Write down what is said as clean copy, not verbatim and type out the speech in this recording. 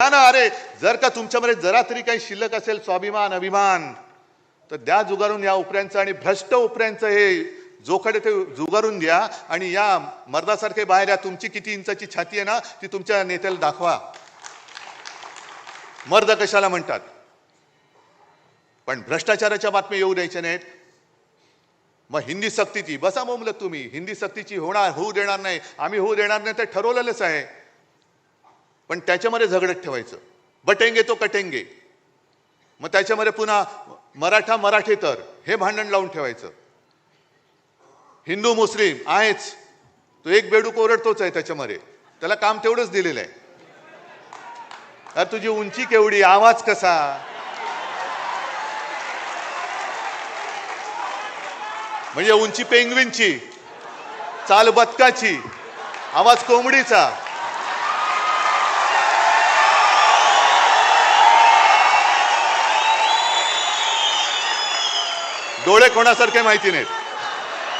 द्या ना. अरे जर का तुमच्यामध्ये जरा तरी काही शिल्लक असेल स्वाभिमान अभिमान तर द्या जुगारून या उपऱ्यांचं, आणि भ्रष्ट उपऱ्यांचं हे जोखडे ते जुगारून द्या. आणि या मर्दासारखे बाहेर या. तुमची किती इंचाची छाती आहे ना ती तुमच्या नेत्याला दाखवा. मर्द कशाला म्हणतात. पण भ्रष्टाचाराच्या बातम्या येऊ द्यायच्या नाहीत. मग हिंदी सक्तीची बसा मुबलक, तुम्ही हिंदी सक्तीची होऊ देणार नाही, आम्ही होऊ देणार नाही, ते ठरवलेलंच आहे. पण त्याच्यामध्ये झगडत ठेवायचं. बटेंगे तो कटेंगे. मग त्याच्यामध्ये पुन्हा मराठा मराठेतर हे भांडण लावून ठेवायचं. हिंदू मुस्लिम आहेच, तो एक बेडूक ओरडतोच आहे त्याच्यामध्ये, त्याला काम तेवढंच दिलेलं आहे. अरे तुझी उंची केवढी, आवाज कसा, म्हणजे उंची पेंग्विनची, चाल बदकाची, आवाज कोंबडीचा. डोळे कोणासारखे माहिती नाहीत.